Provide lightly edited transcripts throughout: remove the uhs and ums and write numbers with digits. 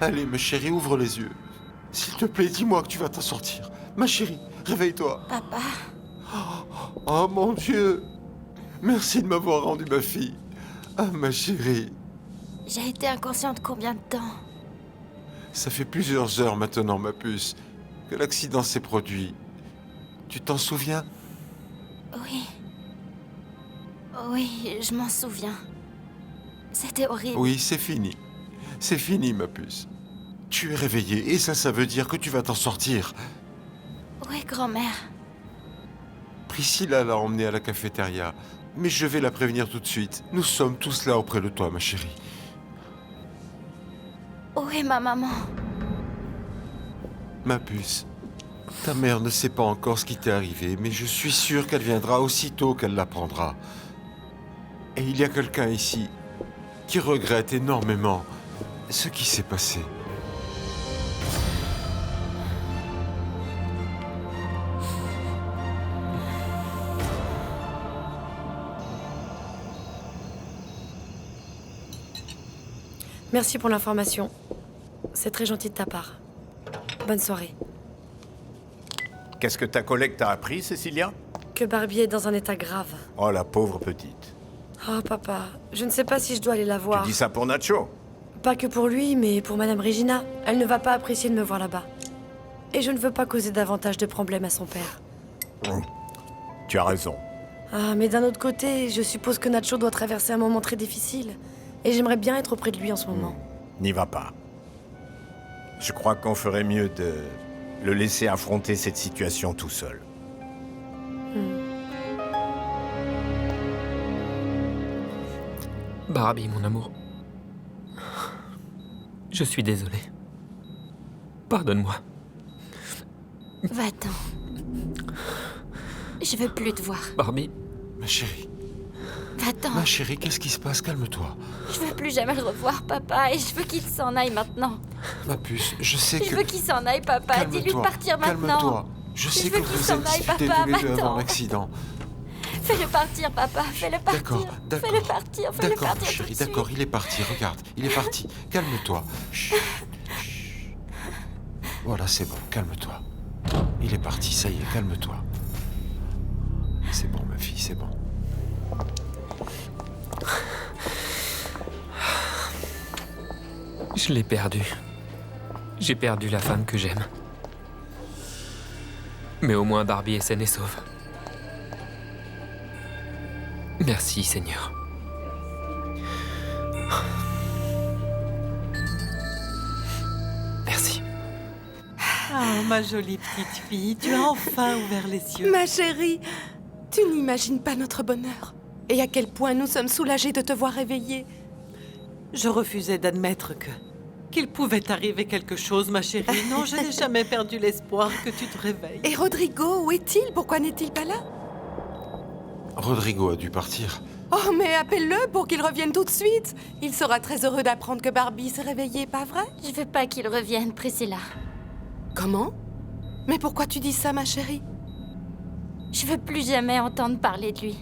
Allez, ma chérie, ouvre les yeux. S'il te plaît, dis-moi que tu vas t'en sortir. Ma chérie, réveille-toi. Papa, Oh mon Dieu. Merci de m'avoir rendu ma fille. Ah, ma chérie. j'ai été inconsciente combien de temps? Ça fait plusieurs heures maintenant, ma puce, que l'accident s'est produit. Tu t'en souviens? Oui. Oui, je m'en souviens. C'était horrible. Oui, c'est fini. C'est fini, ma puce. Tu es réveillée et ça veut dire que tu vas t'en sortir. Oui, grand-mère. Priscilla l'a emmenée à la cafétéria, mais je vais la prévenir tout de suite. Nous sommes tous là auprès de toi, ma chérie. Où est ma maman? Ma puce, ta mère ne sait pas encore ce qui t'est arrivé, mais je suis sûr qu'elle viendra aussitôt qu'elle l'apprendra. Et il y a quelqu'un ici qui regrette énormément ce qui s'est passé. Merci pour l'information. C'est très gentil de ta part. Bonne soirée. Qu'est-ce que ta collègue t'a appris, Cécilia? Que Barbie est dans un état grave. Oh, la pauvre petite. Oh, papa, je ne sais pas si je dois aller la voir. Tu dis ça pour Nacho? Pas que pour lui, mais pour Madame Regina. Elle ne va pas apprécier de me voir là-bas. Et je ne veux pas causer davantage de problèmes à son père. Tu as raison. Ah, mais d'un autre côté, je suppose que Nacho doit traverser un moment très difficile. Et j'aimerais bien être auprès de lui en ce moment. N'y va pas. Je crois qu'on ferait mieux de le laisser affronter cette situation tout seul. Barbie, mon amour. Je suis désolé. Pardonne-moi. Va-t'en. Je veux plus te voir. Barbie, Ma chérie, Va-t'en. ma chérie, qu'est-ce qui se passe? Calme-toi. Je veux plus jamais le revoir, papa, et je veux qu'il s'en aille maintenant. Ma puce, je sais Je que... veux qu'il s'en aille, papa. Dis-lui de Calme-toi, partir maintenant. calme-toi. Je sais veux que qu'il vous s'en êtes aille, disputés papa, tous les deux maintenant. avant l'accident. Fais-le partir, papa. Fais-le partir. D'accord, d'accord. Fais-le partir. Fais-le D'accord, partir ma tout chérie, de suite. d'accord, il est parti, regarde, il est parti. Calme-toi. Chut, chut. Voilà, c'est bon, calme-toi. Il est parti, ça y est, calme-toi. C'est bon, ma fille, c'est bon. je l'ai perdu. J'ai perdu la femme que j'aime. Mais au moins Barbie est saine et sauve. Merci, Seigneur. Merci. Ah, ma jolie petite fille, tu as enfin ouvert les yeux. Ma chérie, tu n'imagines pas notre bonheur. Et à quel point nous sommes soulagés de te voir réveillée. Je refusais d'admettre qu'il pouvait arriver quelque chose, ma chérie. Non, je n'ai jamais perdu l'espoir que tu te réveilles. Et Rodrigo, où est-il? Pourquoi n'est-il pas là? Rodrigo a dû partir. Oh, mais appelle-le pour qu'il revienne tout de suite. Il sera très heureux d'apprendre que Barbie s'est réveillée, pas vrai? Je veux pas qu'il revienne, Priscilla. Comment? Mais pourquoi tu dis ça, ma chérie? Je veux plus jamais entendre parler de lui.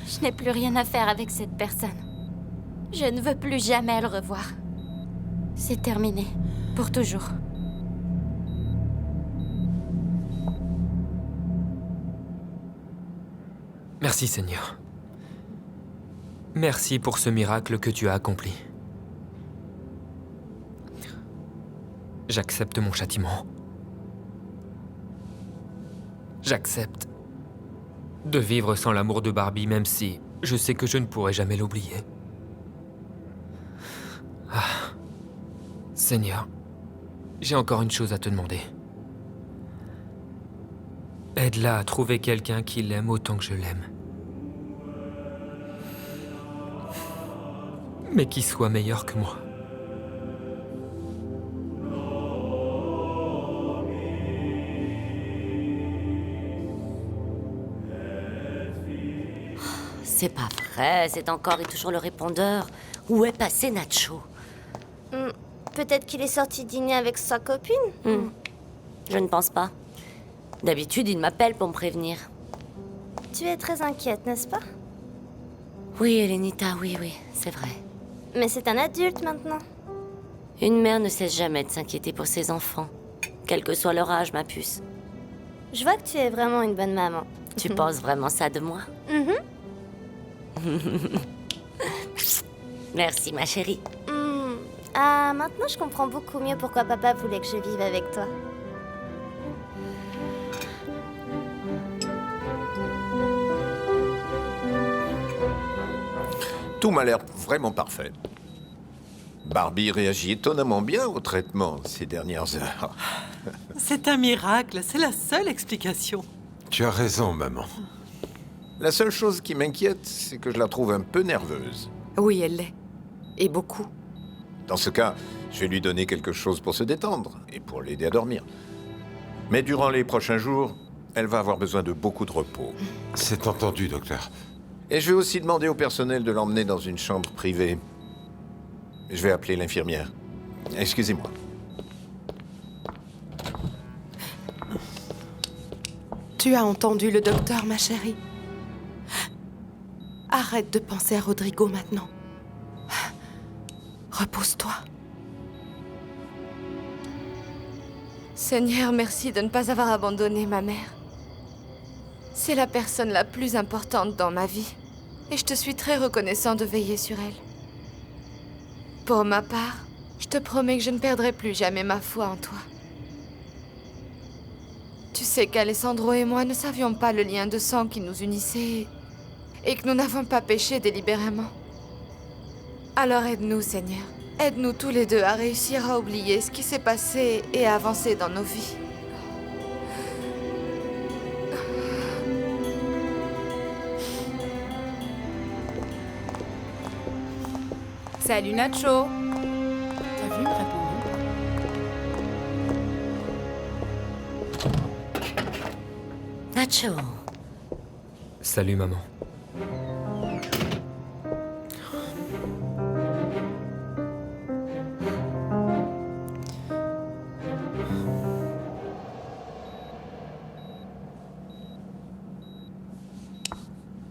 Je n'ai plus rien à faire avec cette personne. Je ne veux plus jamais le revoir. C'est terminé. Pour toujours. Merci, Seigneur. Merci pour ce miracle que tu as accompli. J'accepte mon châtiment. J'accepte de vivre sans l'amour de Barbie, même si je sais que je ne pourrai jamais l'oublier. Ah. Seigneur, j'ai encore une chose à te demander. Aide-la à trouver quelqu'un qui l'aime autant que je l'aime. Mais qui soit meilleur que moi. C'est pas vrai, c'est encore et toujours le répondeur. Où est passé Nacho? Peut-être qu'il est sorti dîner avec sa copine. Je ne pense pas. D'habitude, il m'appelle pour me prévenir. Tu es très inquiète, n'est-ce pas? Oui, Elenita, oui, c'est vrai. Mais c'est un adulte maintenant. Une mère ne cesse jamais de s'inquiéter pour ses enfants, quel que soit leur âge, ma puce. Je vois que tu es vraiment une bonne maman. Tu penses vraiment ça de moi? Merci, ma chérie. Ah, maintenant je comprends beaucoup mieux pourquoi papa voulait que je vive avec toi. Tout m'a l'air vraiment parfait. Barbie réagit étonnamment bien au traitement ces dernières heures. C'est un miracle, c'est la seule explication. Tu as raison, maman. La seule chose qui m'inquiète, c'est que je la trouve un peu nerveuse. Oui, elle l'est. Et beaucoup. Dans ce cas, je vais lui donner quelque chose pour se détendre et pour l'aider à dormir. Mais durant les prochains jours, elle va avoir besoin de beaucoup de repos. C'est entendu, docteur. Et je vais aussi demander au personnel de l'emmener dans une chambre privée. Je vais appeler l'infirmière. Excusez-moi. Tu as entendu le docteur, ma chérie? Arrête de penser à Rodrigo maintenant. Repose-toi. Seigneur, merci de ne pas avoir abandonné ma mère. C'est la personne la plus importante dans ma vie. Et je te suis très reconnaissant de veiller sur elle. Pour ma part, je te promets que je ne perdrai plus jamais ma foi en toi. Tu sais qu'Alessandro et moi ne savions pas le lien de sang qui nous unissait et que nous n'avons pas péché délibérément. Alors aide-nous, Seigneur. Aide-nous tous les deux à réussir à oublier ce qui s'est passé et à avancer dans nos vies. Salut Nacho. T'as vu, me répondre? Nacho. Salut, maman.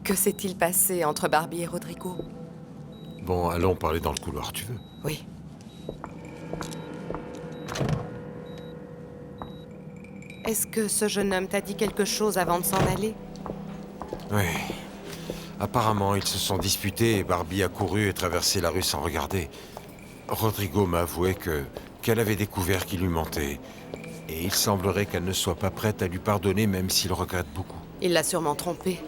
Que s'est-il passé entre Barbie et Rodrigo? Bon, allons parler dans le couloir, tu veux? Oui. Est-ce que ce jeune homme t'a dit quelque chose avant de s'en aller? Oui. Apparemment, ils se sont disputés et Barbie a couru et traversé la rue sans regarder. Rodrigo m'a avoué qu'elle avait découvert qu'il lui mentait. Et il semblerait qu'elle ne soit pas prête à lui pardonner, même s'il regrette beaucoup. Il l'a sûrement trompée.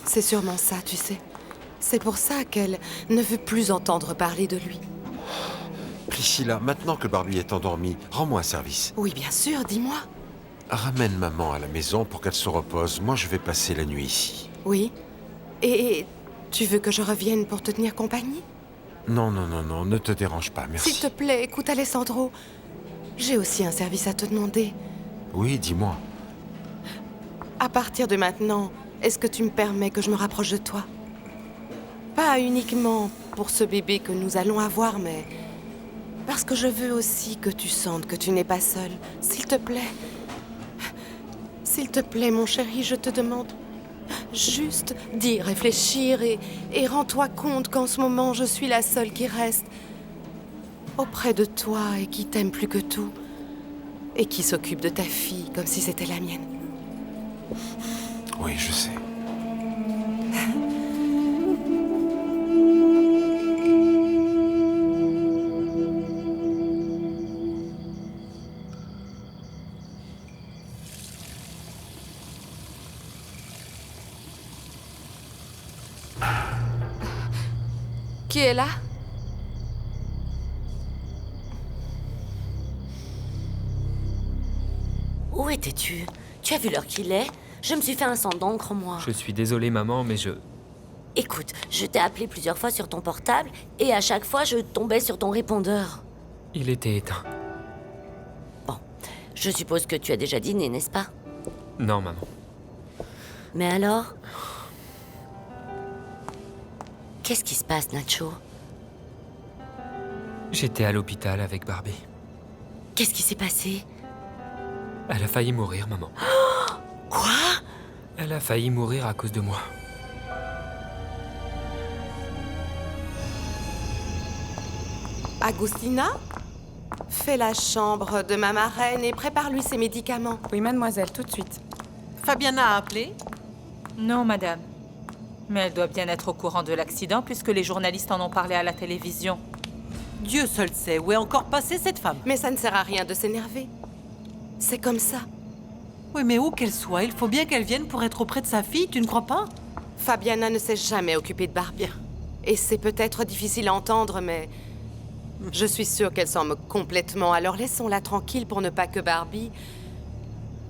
C'est sûrement ça, tu sais. C'est pour ça qu'elle ne veut plus entendre parler de lui. Priscilla, maintenant que Barbie est endormie, rends-moi un service. Oui, bien sûr, dis-moi. Ramène maman à la maison pour qu'elle se repose. Moi, je vais passer la nuit ici. Oui. Et tu veux que je revienne pour te tenir compagnie? Non, ne te dérange pas, merci. S'il te plaît, écoute Alessandro. J'ai aussi un service à te demander. Oui, dis-moi. À partir de maintenant, est-ce que tu me permets que je me rapproche de toi? Pas uniquement pour ce bébé que nous allons avoir, mais parce que je veux aussi que tu sentes que tu n'es pas seul. S'il te plaît. S'il te plaît, mon chéri, je te demande juste d'y réfléchir et rends-toi compte qu'en ce moment, je suis la seule qui reste auprès de toi et qui t'aime plus que tout et qui s'occupe de ta fille comme si c'était la mienne. Oui, je sais. Qui est là? Où étais-tu? Tu as vu l'heure qu'il est? Je me suis fait un sang d'encre, moi. Je suis désolé, maman, mais Écoute, je t'ai appelé plusieurs fois sur ton portable, et à chaque fois, je tombais sur ton répondeur. il était éteint. Bon, je suppose que tu as déjà dîné, n'est-ce pas? Non, maman. Mais alors? Qu'est-ce qui se passe, Nacho? J'étais à l'hôpital avec Barbie. Qu'est-ce qui s'est passé? Elle a failli mourir, maman. Quoi? Elle a failli mourir à cause de moi. Agustina? Fais la chambre de ma marraine et prépare-lui ses médicaments. Oui, mademoiselle, tout de suite. Fabiana a appelé? Non, madame. Mais elle doit bien être au courant de l'accident puisque les journalistes en ont parlé à la télévision. Dieu seul sait où est encore passée cette femme. Mais ça ne sert à rien de s'énerver. C'est comme ça. Oui, mais où qu'elle soit, il faut bien qu'elle vienne pour être auprès de sa fille, tu ne crois pas? Fabiana ne s'est jamais occupée de Barbie. Et c'est peut-être difficile à entendre, mais je suis sûre qu'elle s'en moque complètement. Alors laissons-la tranquille pour ne pas que Barbie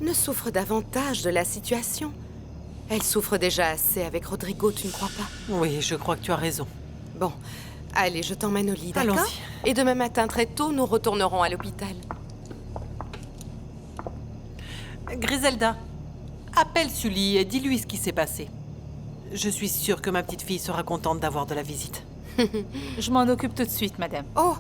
ne souffre davantage de la situation. Elle souffre déjà assez avec Rodrigo, tu ne crois pas? Oui, je crois que tu as raison. Bon, allez, je t'emmène au lit, d'accord? Allons-y. Et demain matin, très tôt, nous retournerons à l'hôpital. Griselda, appelle Sully et dis-lui ce qui s'est passé. Je suis sûre que ma petite fille sera contente d'avoir de la visite. Je m'en occupe tout de suite, madame. Oh,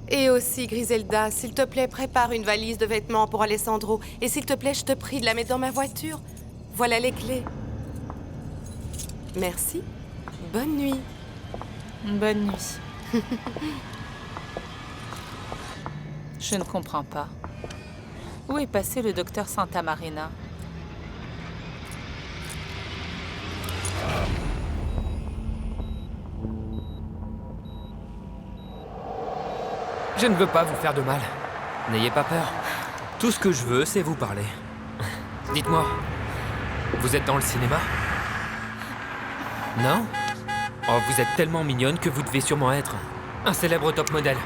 et aussi, Griselda, s'il te plaît, prépare une valise de vêtements pour Alessandro. Et s'il te plaît, je te prie de la mettre dans ma voiture. Voilà les clés. Merci. Bonne nuit. Bonne nuit. Je ne comprends pas. Où est passé le docteur Santa Marina? Je ne veux pas vous faire de mal. N'ayez pas peur. Tout ce que je veux, c'est vous parler. Dites-moi, vous êtes dans le cinéma? Non? Oh, vous êtes tellement mignonne que vous devez sûrement être un célèbre top modèle.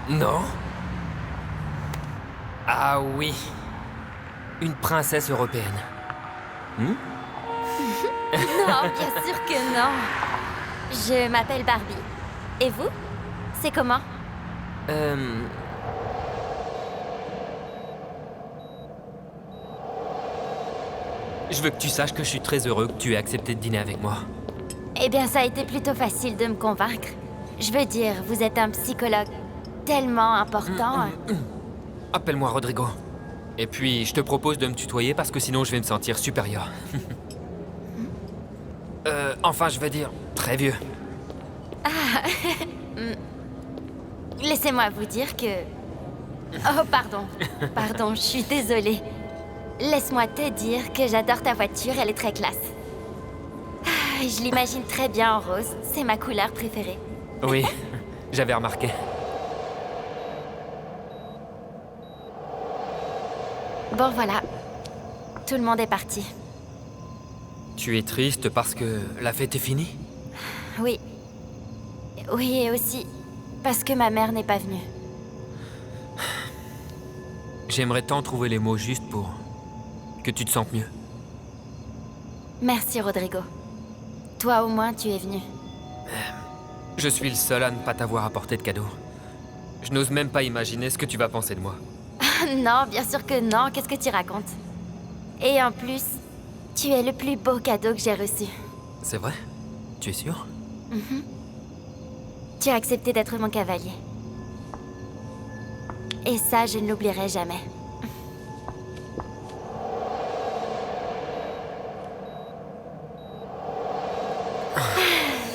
Non? Ah oui. Une princesse européenne. Non, bien sûr que non. Je m'appelle Barbie. Et vous? C'est comment? Je veux que tu saches que je suis très heureux que tu aies accepté de dîner avec moi. Eh bien, ça a été plutôt facile de me convaincre. Je veux dire, vous êtes un psychologue tellement important. Appelle-moi Rodrigo. Et puis, je te propose de me tutoyer parce que sinon je vais me sentir supérieur. Enfin, je veux dire, très vieux. Laissez-moi vous dire que... Oh, pardon. Pardon, je suis désolée. Laisse-moi te dire que j'adore ta voiture, elle est très classe. Je l'imagine très bien en rose, c'est ma couleur préférée. Oui, j'avais remarqué. Bon, voilà. Tout le monde est parti. Tu es triste parce que la fête est finie? Oui. Oui, et aussi parce que ma mère n'est pas venue. J'aimerais tant trouver les mots justes pour que tu te sentes mieux. Merci, Rodrigo. Toi, au moins, tu es venu. Je suis le seul à ne pas t'avoir apporté de cadeau. Je n'ose même pas imaginer ce que tu vas penser de moi. Non, bien sûr que non. Qu'est-ce que tu racontes? Et en plus, tu es le plus beau cadeau que j'ai reçu. C'est vrai? Tu es sûr? Tu as accepté d'être mon cavalier. Et ça, je ne l'oublierai jamais.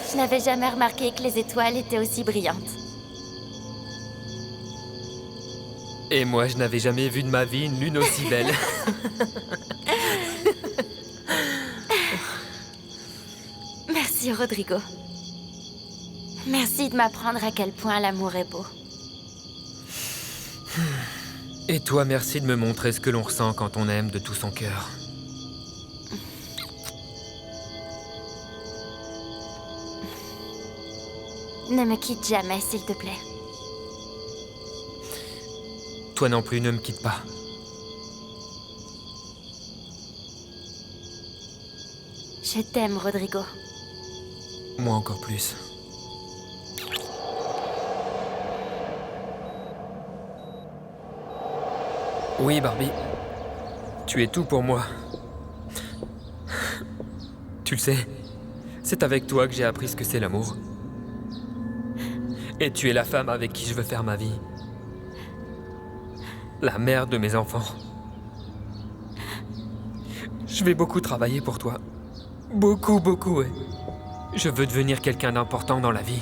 Je n'avais jamais remarqué que les étoiles étaient aussi brillantes. Et moi, je n'avais jamais vu de ma vie une lune aussi belle. Merci, Rodrigo. Merci de m'apprendre à quel point l'amour est beau. Et toi, merci de me montrer ce que l'on ressent quand on aime de tout son cœur. Ne me quitte jamais, s'il te plaît. Toi non plus, ne me quitte pas. Je t'aime, Rodrigo. Moi encore plus. Oui, Barbie. Tu es tout pour moi. Tu le sais, c'est avec toi que j'ai appris ce que c'est l'amour. Et tu es la femme avec qui je veux faire ma vie. La mère de mes enfants. Je vais beaucoup travailler pour toi. Beaucoup, beaucoup, ouais. Je veux devenir quelqu'un d'important dans la vie.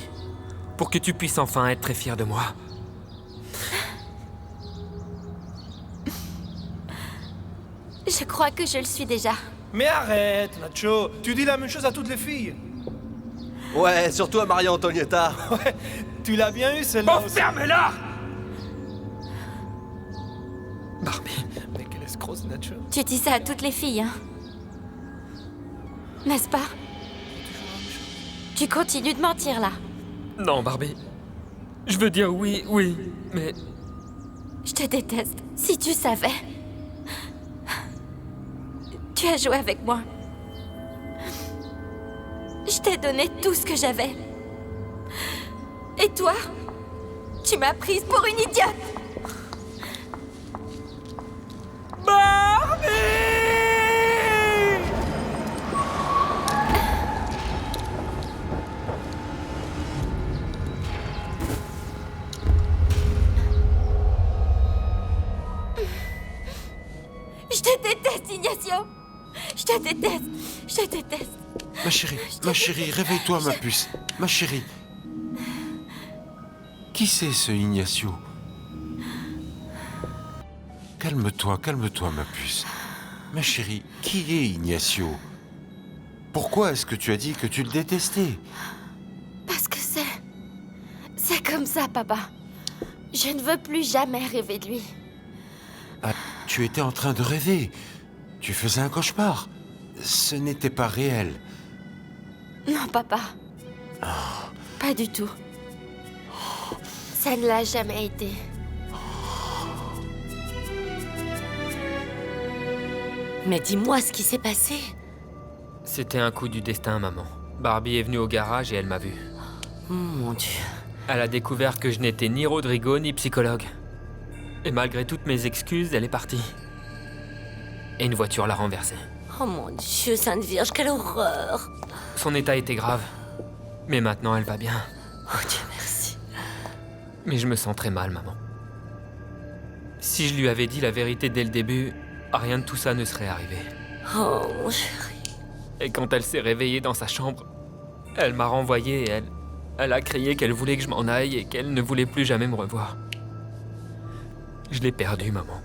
Pour que tu puisses enfin être très fier de moi. Je crois que je le suis déjà. Mais arrête, Nacho. Tu dis la même chose à toutes les filles. Ouais, surtout à Maria Antonietta. Ouais, tu l'as bien eu celle-là. Oh, ferme-la! Barbie. Mais quelle escroc, ce Nacho. Tu dis ça à toutes les filles, hein? N'est-ce pas? Tu continues de mentir, là. Non, Barbie. Je veux dire oui, oui, mais... Je te déteste. Si tu savais... Tu as joué avec moi. Je t'ai donné tout ce que j'avais. Et toi, tu m'as prise pour une idiote. Barbie! Je te déteste, Ignacio. Je te déteste. Je te déteste. Ma chérie, réveille-toi, ma puce. Ma chérie. Qui c'est, ce Ignacio? Calme-toi, ma puce. Ma chérie, qui est Ignacio? Pourquoi est-ce que tu as dit que tu le détestais? Parce que c'est comme ça, papa. Je ne veux plus jamais rêver de lui. Ah, tu étais en train de rêver. Tu faisais un cauchemar. Ce n'était pas réel. Non, papa. Pas du tout. Ça ne l'a jamais été. Mais dis-moi ce qui s'est passé. C'était un coup du destin, maman. Barbie est venue au garage et elle m'a vu. Oh mon Dieu. Elle a découvert que je n'étais ni Rodrigo ni psychologue. Et malgré toutes mes excuses, elle est partie. Et une voiture l'a renversée. Oh mon Dieu, Sainte Vierge, quelle horreur. Son état était grave. Mais maintenant, elle va bien. Oh Dieu merci. Mais je me sens très mal, maman. Si je lui avais dit la vérité dès le début, rien de tout ça ne serait arrivé. Oh mon chéri. Et quand elle s'est réveillée dans sa chambre, elle m'a renvoyé et elle a crié qu'elle voulait que je m'en aille et qu'elle ne voulait plus jamais me revoir. Je l'ai perdue, maman.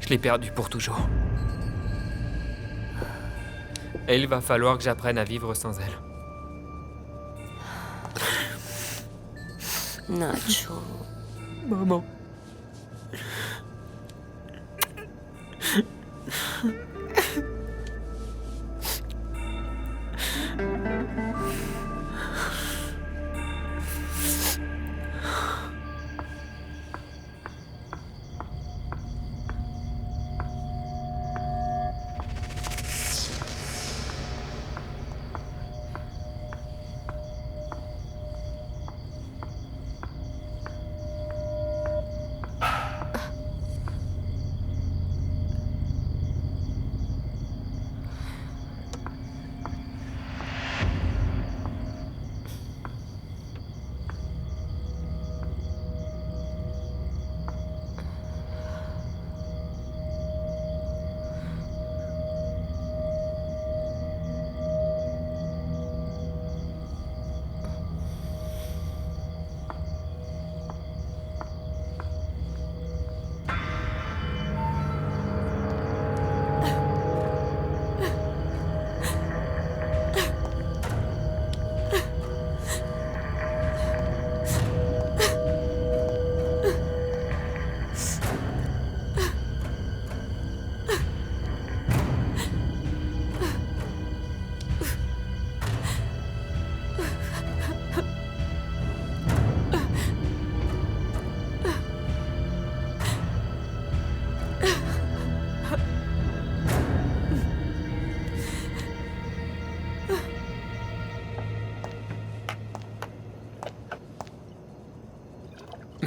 Je l'ai perdue pour toujours. Et il va falloir que j'apprenne à vivre sans elle. Nacho. Maman.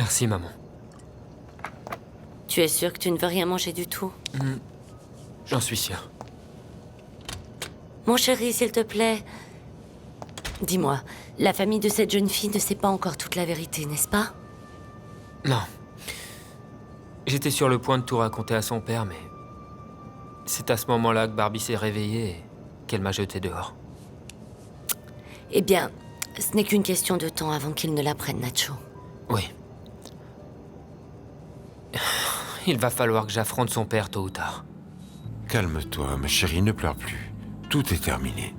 Merci, maman. Tu es sûr que tu ne veux rien manger du tout? J'en suis sûr. Mon chéri, s'il te plaît. Dis-moi, la famille de cette jeune fille ne sait pas encore toute la vérité, n'est-ce pas? Non. J'étais sur le point de tout raconter à son père, mais... c'est à ce moment-là que Barbie s'est réveillée et qu'elle m'a jeté dehors. Eh bien, ce n'est qu'une question de temps avant qu'il ne l'apprenne, Nacho. Oui. Il va falloir que j'affronte son père tôt ou tard. Calme-toi, ma chérie, ne pleure plus. Tout est terminé.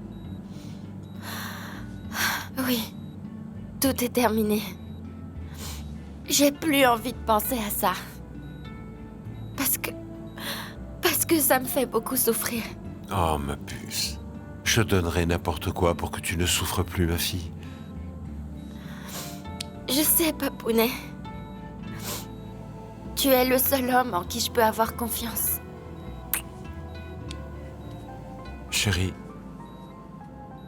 Oui, tout est terminé. J'ai plus envie de penser à ça. Parce que ça me fait beaucoup souffrir. Oh, ma puce. Je donnerais n'importe quoi pour que tu ne souffres plus, ma fille. Je sais, Papounet. Tu es le seul homme en qui je peux avoir confiance. Chérie,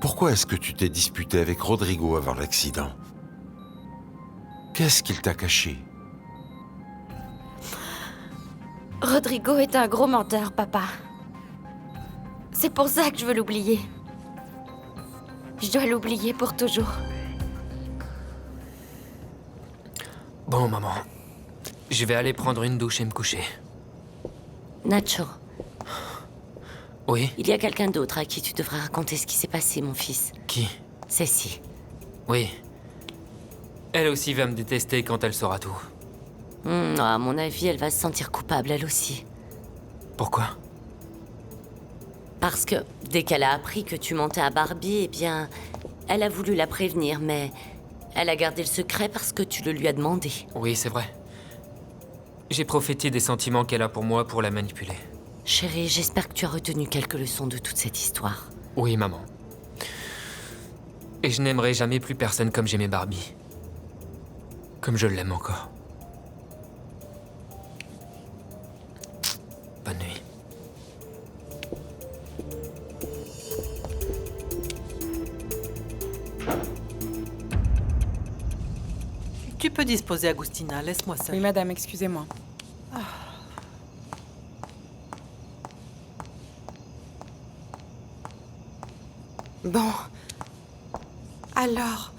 pourquoi est-ce que tu t'es disputé avec Rodrigo avant l'accident? Qu'est-ce qu'il t'a caché? Rodrigo est un gros menteur, papa. C'est pour ça que je veux l'oublier. Je dois l'oublier pour toujours. Bon, maman. Je vais aller prendre une douche et me coucher. Nacho. Oui? Il y a quelqu'un d'autre à qui tu devrais raconter ce qui s'est passé, mon fils. Qui? Cécile. Oui. Elle aussi va me détester quand elle saura tout. À mon avis, elle va se sentir coupable, elle aussi. Pourquoi? Parce que, dès qu'elle a appris que tu mentais à Barbie, eh bien... elle a voulu la prévenir, mais... elle a gardé le secret parce que tu le lui as demandé. Oui, c'est vrai. J'ai profité des sentiments qu'elle a pour moi pour la manipuler. Chérie, j'espère que tu as retenu quelques leçons de toute cette histoire. Oui, maman. Et je n'aimerai jamais plus personne comme j'aimais Barbie. Comme je l'aime encore. Bonne nuit. Tu peux disposer, Agustina. Laisse-moi seule. Oui, madame, excusez-moi. Bon. Alors.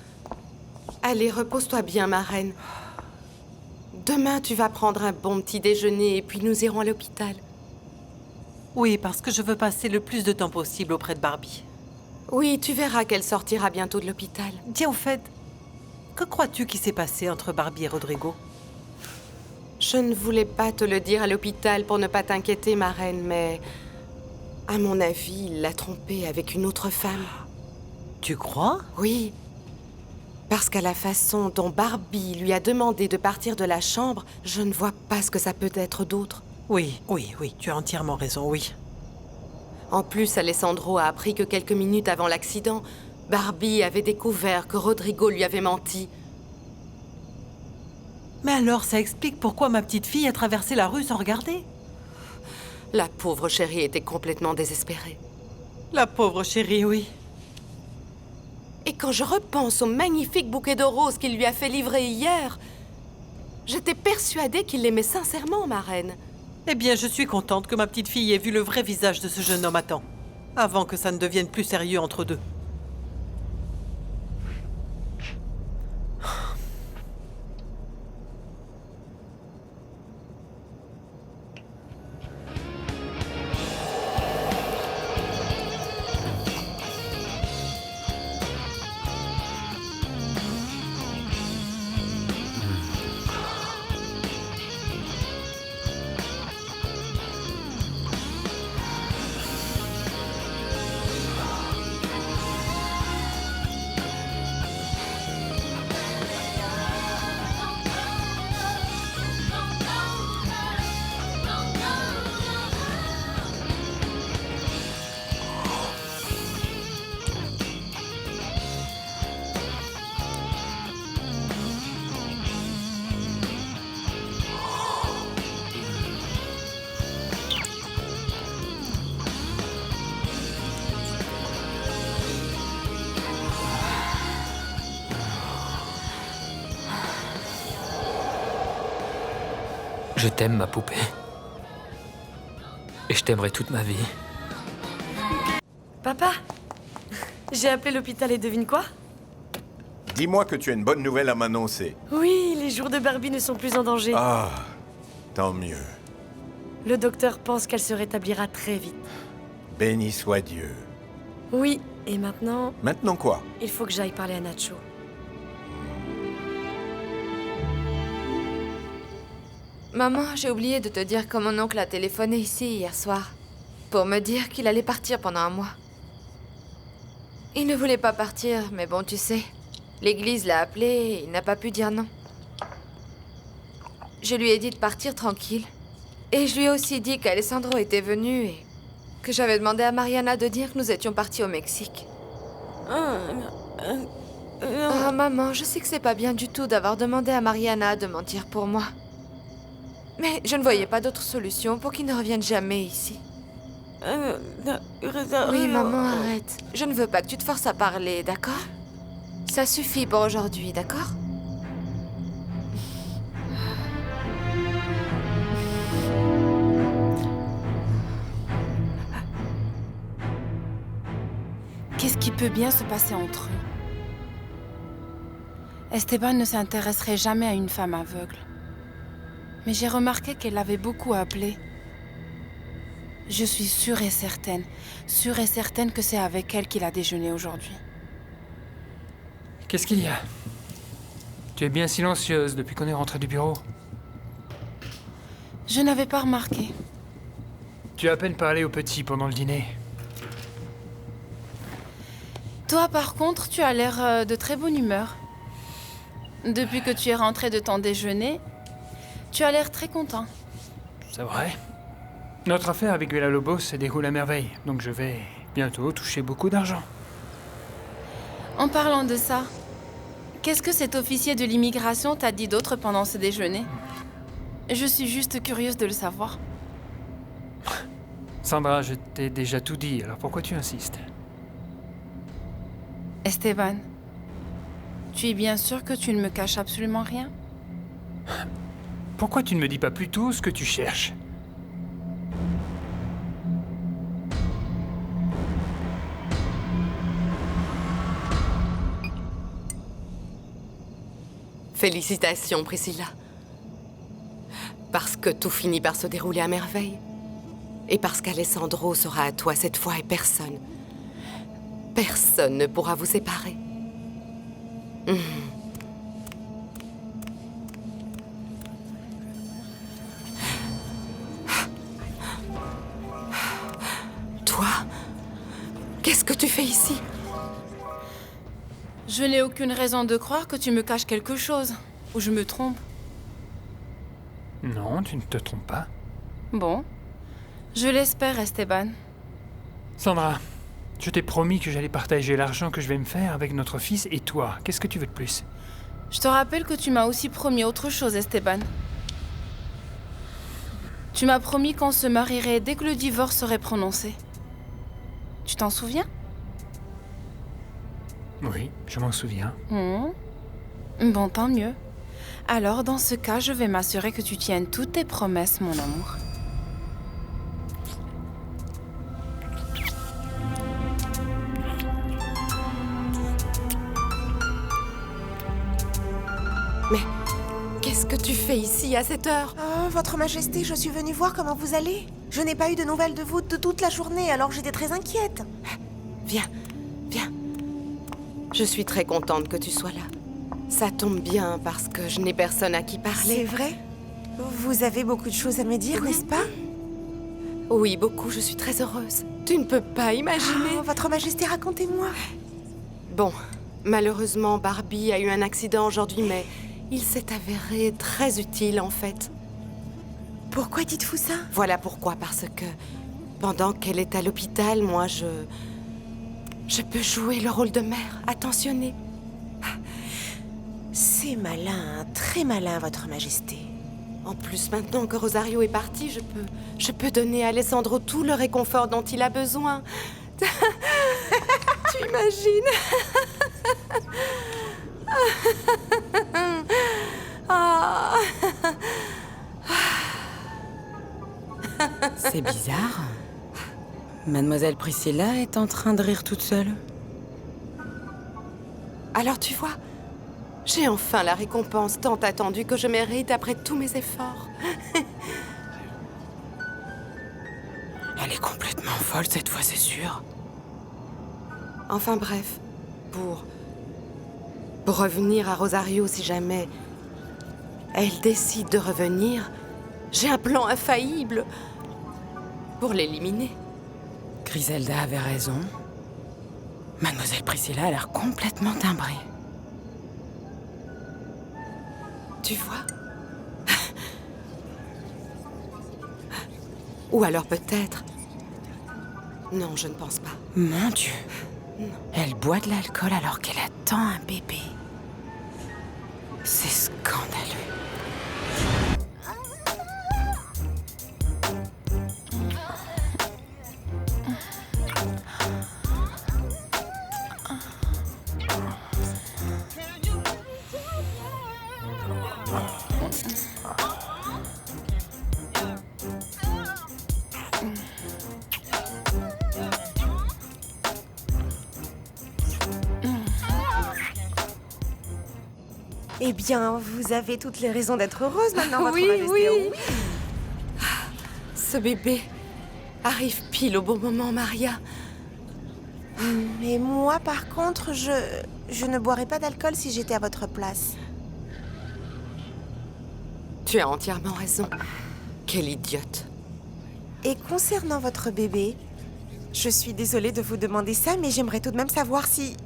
Allez, repose-toi bien, ma reine. Demain, tu vas prendre un bon petit déjeuner et puis nous irons à l'hôpital. Oui, parce que je veux passer le plus de temps possible auprès de Barbie. Oui, tu verras qu'elle sortira bientôt de l'hôpital. Tiens, au fait, que crois-tu qui s'est passé entre Barbie et Rodrigo? Je ne voulais pas te le dire à l'hôpital pour ne pas t'inquiéter, ma reine, mais... à mon avis, il l'a trompée avec une autre femme. Tu crois? Oui. Parce qu'à la façon dont Barbie lui a demandé de partir de la chambre, je ne vois pas ce que ça peut être d'autre. Oui, tu as entièrement raison, oui. En plus, Alessandro a appris que quelques minutes avant l'accident, Barbie avait découvert que Rodrigo lui avait menti. Mais alors, ça explique pourquoi ma petite fille a traversé la rue sans regarder. La pauvre chérie était complètement désespérée. La pauvre chérie, oui. Et quand je repense au magnifique bouquet de roses qu'il lui a fait livrer hier, j'étais persuadée qu'il l'aimait sincèrement, ma reine. Eh bien, je suis contente que ma petite fille ait vu le vrai visage de ce jeune homme à temps, avant que ça ne devienne plus sérieux entre deux. Je t'aime, ma poupée. Et je t'aimerai toute ma vie. Papa, j'ai appelé l'hôpital et devine quoi? Dis-moi que tu as une bonne nouvelle à m'annoncer. Oui, les jours de Barbie ne sont plus en danger. Ah, tant mieux. Le docteur pense qu'elle se rétablira très vite. Béni soit Dieu. Oui, et maintenant, Maintenant quoi? il faut que j'aille parler à Nacho. Maman, j'ai oublié de te dire que mon oncle a téléphoné ici hier soir pour me dire qu'il allait partir pendant un mois. Il ne voulait pas partir, mais bon, tu sais, l'église l'a appelé et il n'a pas pu dire non. Je lui ai dit de partir tranquille. Et je lui ai aussi dit qu'Alessandro était venu et que j'avais demandé à Mariana de dire que nous étions partis au Mexique. Oh, maman, je sais que c'est pas bien du tout d'avoir demandé à Mariana de mentir pour moi. Mais je ne voyais pas d'autre solution pour qu'il ne revienne jamais ici. Oui, maman, arrête. Je ne veux pas que tu te forces à parler, d'accord? Ça suffit pour aujourd'hui, d'accord? Qu'est-ce qui peut bien se passer entre eux? Esteban ne s'intéresserait jamais à une femme aveugle. Mais j'ai remarqué qu'elle avait beaucoup appelé. Je suis sûre et certaine que c'est avec elle qu'il a déjeuné aujourd'hui. Qu'est-ce qu'il y a? Tu es bien silencieuse depuis qu'on est rentré du bureau. Je n'avais pas remarqué. Tu as à peine parlé au petit pendant le dîner. Toi, par contre, tu as l'air de très bonne humeur. Depuis que tu es rentré de ton déjeuner, tu as l'air très content. C'est vrai. Notre affaire avec Villalobos se déroule à merveille, donc je vais bientôt toucher beaucoup d'argent. En parlant de ça, qu'est-ce que cet officier de l'immigration t'a dit d'autre pendant ce déjeuner? Je suis juste curieuse de le savoir. Sandra, je t'ai déjà tout dit, alors pourquoi tu insistes? Esteban, tu es bien sûr que tu ne me caches absolument rien? Pourquoi tu ne me dis pas plus tôt ce que tu cherches? Félicitations, Priscilla. Parce que tout finit par se dérouler à merveille. Et parce qu'Alessandro sera à toi cette fois et personne ne pourra vous séparer. Toi? Qu'est-ce que tu fais ici? Je n'ai aucune raison de croire que tu me caches quelque chose. Ou je me trompe. Non, tu ne te trompes pas. Bon. Je l'espère, Esteban. Sandra, je t'ai promis que j'allais partager l'argent que je vais me faire avec notre fils et toi. Qu'est-ce que tu veux de plus? Je te rappelle que tu m'as aussi promis autre chose, Esteban. Tu m'as promis qu'on se marierait dès que le divorce serait prononcé. Tu t'en souviens? Oui, je m'en souviens. Bon, tant mieux. Alors, dans ce cas, je vais m'assurer que tu tiennes toutes tes promesses, mon amour. Mais qu'est-ce que tu fais ici à cette heure? Oh, Votre Majesté, je suis venue voir comment vous allez. Je n'ai pas eu de nouvelles de vous de toute la journée, alors j'étais très inquiète. Viens, viens. Je suis très contente que tu sois là. Ça tombe bien parce que je n'ai personne à qui parler. C'est vrai? Vous avez beaucoup de choses à me dire, n'est-ce pas? Oui, beaucoup. Je suis très heureuse. Tu ne peux pas imaginer. Oh, Votre Majesté, racontez-moi. Bon, malheureusement, Barbie a eu un accident aujourd'hui, mais il s'est avéré très utile, en fait. Pourquoi dites-vous ça? Voilà pourquoi, parce que pendant qu'elle est à l'hôpital, moi, je peux jouer le rôle de mère, attentionnée. C'est malin, très malin, Votre Majesté. En plus, maintenant que Rosario est parti, je peux donner à Alessandro tout le réconfort dont il a besoin. Tu imagines? C'est bizarre. Mademoiselle Priscilla est en train de rire toute seule. Alors tu vois, j'ai enfin la récompense tant attendue que je mérite après tous mes efforts. Elle est complètement folle cette fois, c'est sûr. Enfin bref, pour revenir à Rosario si jamais elle décide de revenir, j'ai un plan infaillible pour l'éliminer. Griselda avait raison. Mademoiselle Priscilla a l'air complètement timbrée. Tu vois? Ou alors peut-être... Non, je ne pense pas. Mon Dieu. Non. Elle boit de l'alcool alors qu'elle attend un bébé. C'est scandaleux. Eh bien, vous avez toutes les raisons d'être heureuse maintenant, votre Oui, Majesté. oui. Oh Ce bébé arrive pile au bon moment, Maria. Mais moi, par contre, je ne boirais pas d'alcool si j'étais à votre place. Tu as entièrement raison. Quelle idiote. Et concernant votre bébé, je suis désolée de vous demander ça, mais j'aimerais tout de même savoir si...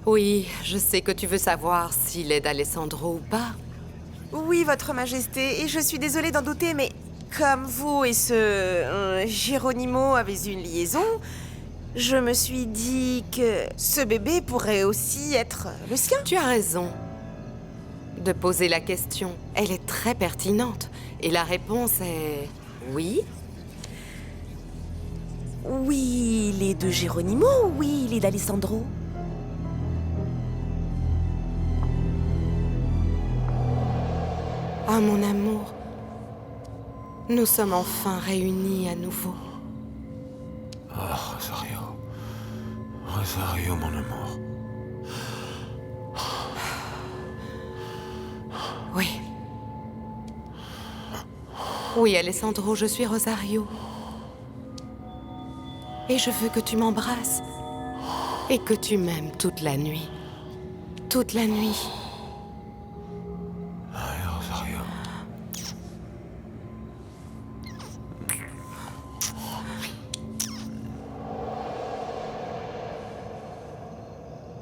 Oui, je sais que tu veux savoir s'il est d'Alessandro ou pas. Oui, votre Majesté, et je suis désolée d'en douter, mais comme vous et ce Geronimo avez une liaison, je me suis dit que ce bébé pourrait aussi être le sien. Tu as raison de poser la question. Elle est très pertinente. Et la réponse est... oui. Oui, il est de Geronimo, oui, il est d'Alessandro. Ah, mon amour, nous sommes enfin réunis à nouveau. Oh, Rosario. Rosario, mon amour. Oui. Oui, Alessandro, je suis Rosario. Et je veux que tu m'embrasses. Et que tu m'aimes toute la nuit. Toute la nuit. Rosario.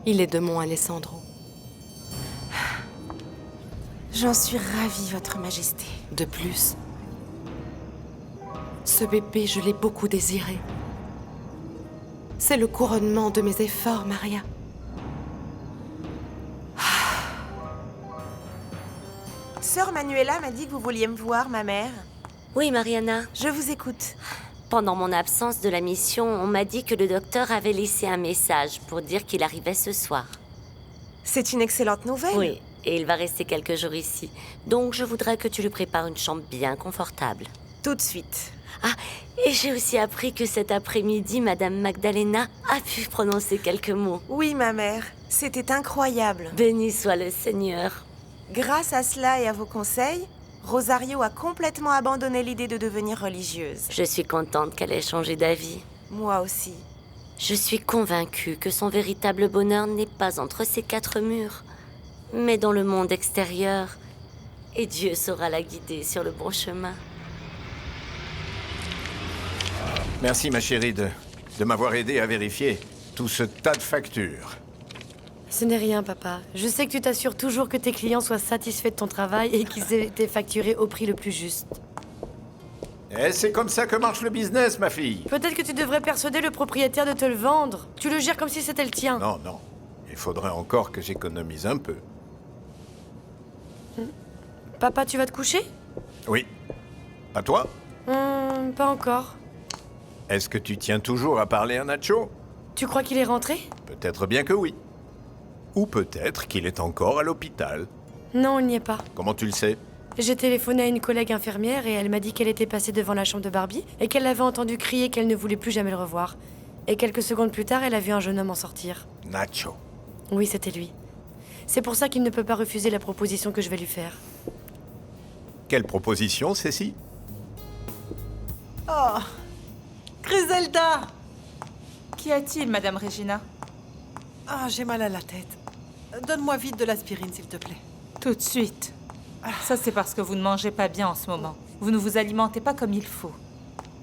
Il est de mon Alessandro. J'en suis ravie, votre Majesté. De plus, ce bébé, je l'ai beaucoup désiré. C'est le couronnement de mes efforts, Maria. Sœur Manuela m'a dit que vous vouliez me voir, ma mère. Oui, Mariana. Je vous écoute. Pendant mon absence de la mission, on m'a dit que le docteur avait laissé un message pour dire qu'il arrivait ce soir. C'est une excellente nouvelle. Oui, et il va rester quelques jours ici. Donc je voudrais que tu lui prépares une chambre bien confortable. Tout de suite. Ah, et j'ai aussi appris que cet après-midi, Madame Magdalena a pu prononcer quelques mots. Oui, ma mère. C'était incroyable. Béni soit le Seigneur. Grâce à cela et à vos conseils, Rosario a complètement abandonné l'idée de devenir religieuse. Je suis contente qu'elle ait changé d'avis. Moi aussi. Je suis convaincue que son véritable bonheur n'est pas entre ces quatre murs, mais dans le monde extérieur. Et Dieu saura la guider sur le bon chemin. Merci, ma chérie, de m'avoir aidé à vérifier tout ce tas de factures. Ce n'est rien, papa. Je sais que tu t'assures toujours que tes clients soient satisfaits de ton travail et qu'ils aient été facturés au prix le plus juste. Et c'est comme ça que marche le business, ma fille. Peut-être que tu devrais persuader le propriétaire de te le vendre. Tu le gères comme si c'était le tien. Non, non. Il faudrait encore que j'économise un peu. Papa, tu vas te coucher? Oui. Pas toi? Pas encore. Est-ce que tu tiens toujours à parler à Nacho? Tu crois qu'il est rentré? Peut-être bien que oui. Ou peut-être qu'il est encore à l'hôpital. Non, il n'y est pas. Comment tu le sais? J'ai téléphoné à une collègue infirmière et elle m'a dit qu'elle était passée devant la chambre de Barbie et qu'elle l'avait entendu crier qu'elle ne voulait plus jamais le revoir. Et quelques secondes plus tard, elle a vu un jeune homme en sortir. Nacho. Oui, c'était lui. C'est pour ça qu'il ne peut pas refuser la proposition que je vais lui faire. Quelle proposition, Cécile? Oh, Griselda! Qu'y a-t-il, Madame Regina? Ah, j'ai mal à la tête. Donne-moi vite de l'aspirine, s'il te plaît. Tout de suite. Ça, c'est parce que vous ne mangez pas bien en ce moment. Vous ne vous alimentez pas comme il faut.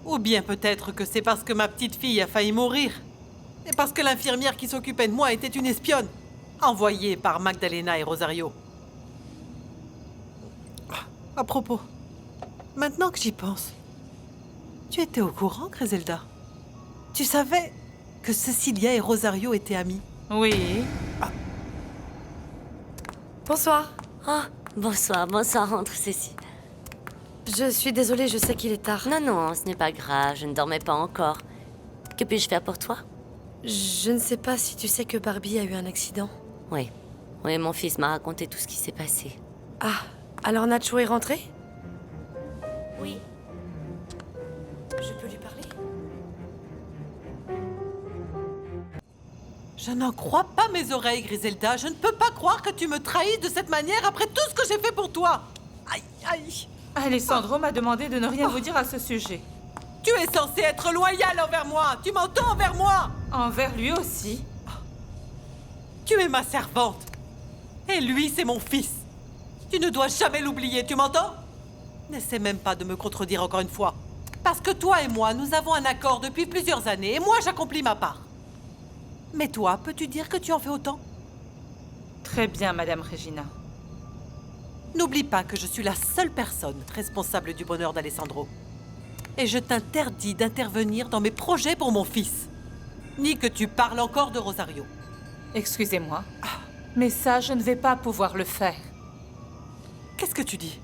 Ou bien peut-être que c'est parce que ma petite fille a failli mourir. Et parce que l'infirmière qui s'occupait de moi était une espionne, envoyée par Magdalena et Rosario. À propos, maintenant que j'y pense, tu étais au courant, Griselda? Tu savais que Cecilia et Rosario étaient amies? Oui. Bonsoir. Ah, bonsoir, entre Cécile. Je suis désolée, je sais qu'il est tard. Non, ce n'est pas grave, je ne dormais pas encore. Que puis-je faire pour toi? Je ne sais pas si tu sais que Barbie a eu un accident. Oui, mon fils m'a raconté tout ce qui s'est passé. Ah, alors Nacho est rentré? Oui. Je peux lui parler? Je n'en crois pas mes oreilles, Griselda. Je ne peux pas croire que tu me trahisses de cette manière après tout ce que j'ai fait pour toi. Aïe, aïe. Alessandro m'a demandé de ne rien vous dire à ce sujet. Tu es censé être loyal envers moi. Tu m'entends envers moi? Envers lui aussi. Tu es ma servante. Et lui, c'est mon fils. Tu ne dois jamais l'oublier, tu m'entends? N'essaie même pas de me contredire encore une fois. Parce que toi et moi, nous avons un accord depuis plusieurs années et moi, j'accomplis ma part. Mais toi, peux-tu dire que tu en fais autant? Très bien, Madame Regina. N'oublie pas que je suis la seule personne responsable du bonheur d'Alessandro. Et je t'interdis d'intervenir dans mes projets pour mon fils. Ni que tu parles encore de Rosario. Excusez-moi, mais ça, je ne vais pas pouvoir le faire. Qu'est-ce que tu dis?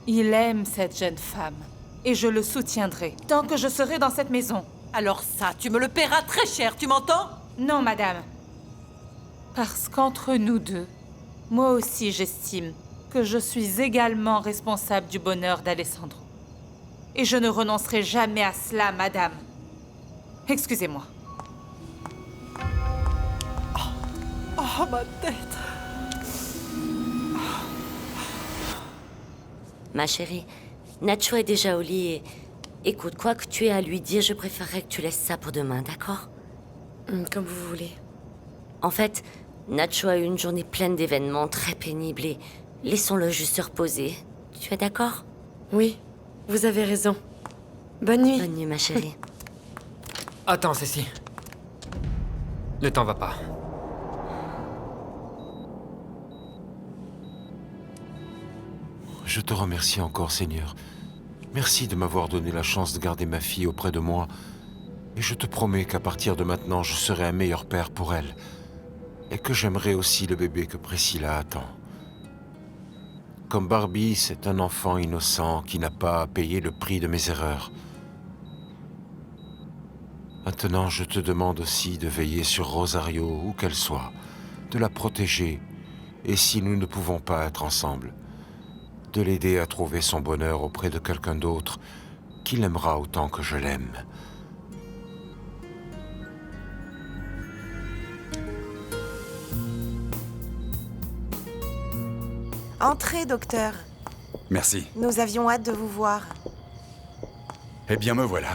Il aime cette jeune femme. Et je le soutiendrai tant que je serai dans cette maison. Alors ça, tu me le paieras très cher, tu m'entends? Non, madame. Parce qu'entre nous deux, moi aussi j'estime que je suis également responsable du bonheur d'Alessandro. Et je ne renoncerai jamais à cela, madame. Excusez-moi. Oh, ma tête. Ma chérie, Nacho est déjà au lit et... Écoute, quoi que tu aies à lui dire, je préférerais que tu laisses ça pour demain, d'accord? Comme vous voulez. En fait, Nacho a eu une journée pleine d'événements très pénibles et laissons-le juste se reposer. Tu es d'accord? Oui, vous avez raison. Bonne nuit. Bonne nuit, ma chérie. Attends, Cécile. Le temps va pas. Je te remercie encore, Seigneur. Merci de m'avoir donné la chance de garder ma fille auprès de moi. Et je te promets qu'à partir de maintenant, je serai un meilleur père pour elle. Et que j'aimerai aussi le bébé que Priscilla attend. Comme Barbie, c'est un enfant innocent qui n'a pas à payer le prix de mes erreurs. Maintenant, je te demande aussi de veiller sur Rosario, où qu'elle soit, de la protéger, et si nous ne pouvons pas être ensemble, de l'aider à trouver son bonheur auprès de quelqu'un d'autre qui l'aimera autant que je l'aime. Entrez, docteur. Merci. Nous avions hâte de vous voir. Eh bien, me voilà.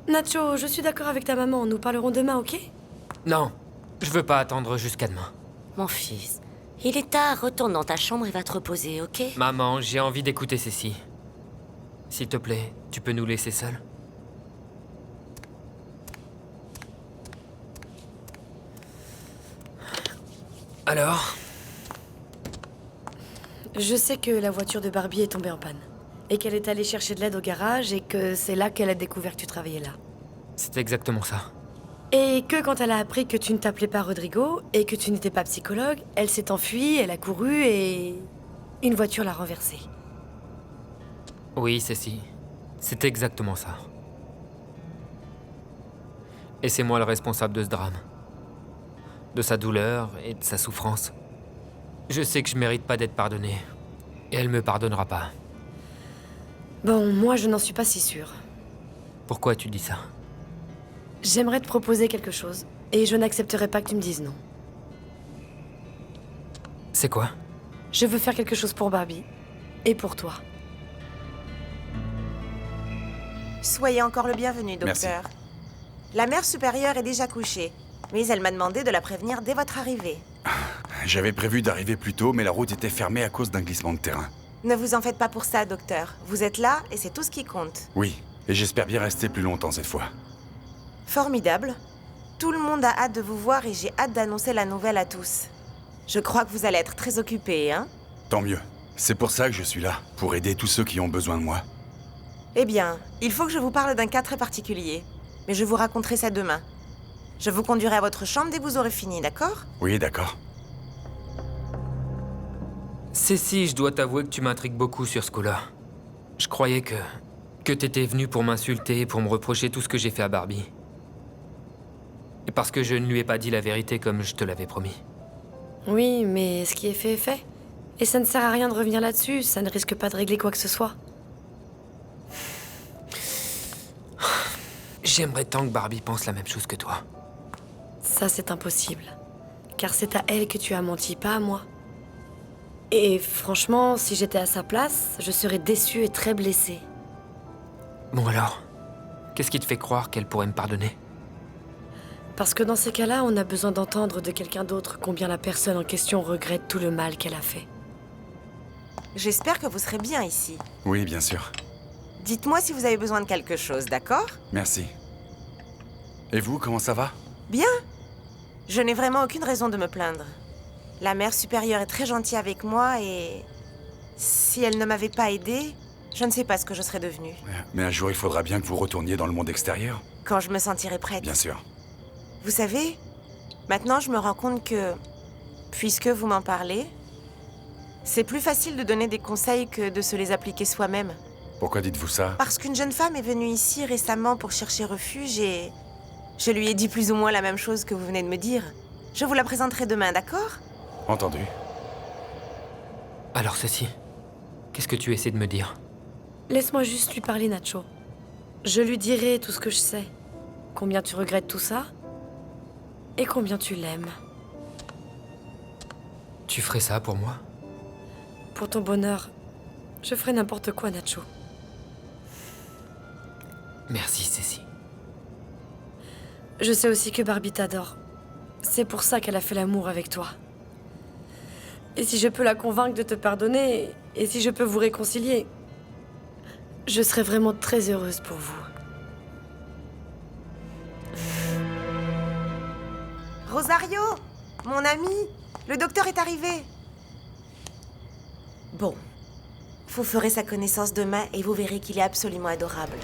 Nacho, je suis d'accord avec ta maman. Nous parlerons demain, ok? Non, je veux pas attendre jusqu'à demain. Mon fils, il est tard, retourne dans ta chambre et va te reposer, ok? Maman, j'ai envie d'écouter Cécile. S'il te plaît, tu peux nous laisser seuls? Alors? Je sais que la voiture de Barbie est tombée en panne. Et qu'elle est allée chercher de l'aide au garage et que c'est là qu'elle a découvert que tu travaillais là. C'est exactement ça. Et que quand elle a appris que tu ne t'appelais pas Rodrigo et que tu n'étais pas psychologue, elle s'est enfuie, elle a couru et... une voiture l'a renversée. Oui, Cécile. C'est exactement ça. Et c'est moi le responsable de ce drame. de sa douleur et de sa souffrance. Je sais que je mérite pas d'être pardonné. Et elle me pardonnera pas. Bon, moi je n'en suis pas si sûre. Pourquoi tu dis ça? J'aimerais te proposer quelque chose, et je n'accepterai pas que tu me dises non. C'est quoi? Je veux faire quelque chose pour Barbie, et pour toi. Soyez encore le bienvenu, docteur. Merci. La mère supérieure est déjà couchée, mais elle m'a demandé de la prévenir dès votre arrivée. J'avais prévu d'arriver plus tôt, mais la route était fermée à cause d'un glissement de terrain. Ne vous en faites pas pour ça, docteur. Vous êtes là, et c'est tout ce qui compte. Oui, et j'espère bien rester plus longtemps cette fois. Formidable. Tout le monde a hâte de vous voir et j'ai hâte d'annoncer la nouvelle à tous. Je crois que vous allez être très occupés, hein? Tant mieux. C'est pour ça que je suis là, pour aider tous ceux qui ont besoin de moi. Eh bien, il faut que je vous parle d'un cas très particulier. Mais je vous raconterai ça demain. Je vous conduirai à votre chambre dès que vous aurez fini, d'accord? Oui, d'accord. Cécile, je dois t'avouer que tu m'intrigues beaucoup sur ce coup-là. Je croyais que t'étais venue pour m'insulter, pour me reprocher tout ce que j'ai fait à Barbie. Et parce que je ne lui ai pas dit la vérité comme je te l'avais promis. Oui, mais ce qui est fait est fait. Et ça ne sert à rien de revenir là-dessus, ça ne risque pas de régler quoi que ce soit. J'aimerais tant que Barbie pense la même chose que toi. Ça, c'est impossible. Car c'est à elle que tu as menti, pas à moi. Et franchement, si j'étais à sa place, je serais déçue et très blessée. Bon alors, qu'est-ce qui te fait croire qu'elle pourrait me pardonner? Parce que dans ces cas-là, on a besoin d'entendre de quelqu'un d'autre combien la personne en question regrette tout le mal qu'elle a fait. J'espère que vous serez bien ici. Oui, bien sûr. Dites-moi si vous avez besoin de quelque chose, d'accord? Merci. Et vous, comment ça va? Bien. Je n'ai vraiment aucune raison de me plaindre. La mère supérieure est très gentille avec moi et... si elle ne m'avait pas aidée, je ne sais pas ce que je serais devenue. Mais un jour, il faudra bien que vous retourniez dans le monde extérieur. Quand je me sentirai prête. Bien sûr. Vous savez, maintenant je me rends compte que, puisque vous m'en parlez, c'est plus facile de donner des conseils que de se les appliquer soi-même. Pourquoi dites-vous ça? Parce qu'une jeune femme est venue ici récemment pour chercher refuge et... je lui ai dit plus ou moins la même chose que vous venez de me dire. Je vous la présenterai demain, d'accord? Entendu. Alors ceci, qu'est-ce que tu essaies de me dire? Laisse-moi juste lui parler, Nacho. Je lui dirai tout ce que je sais. Combien tu regrettes tout ça et combien tu l'aimes. Tu ferais ça pour moi? Pour ton bonheur, je ferai n'importe quoi, Nacho. Merci, Cécile. Je sais aussi que Barbie t'adore. C'est pour ça qu'elle a fait l'amour avec toi. Et si je peux la convaincre de te pardonner, et si je peux vous réconcilier, je serai vraiment très heureuse pour vous. Rosario, mon ami, le docteur est arrivé. Bon, vous ferez sa connaissance demain et vous verrez qu'il est absolument adorable.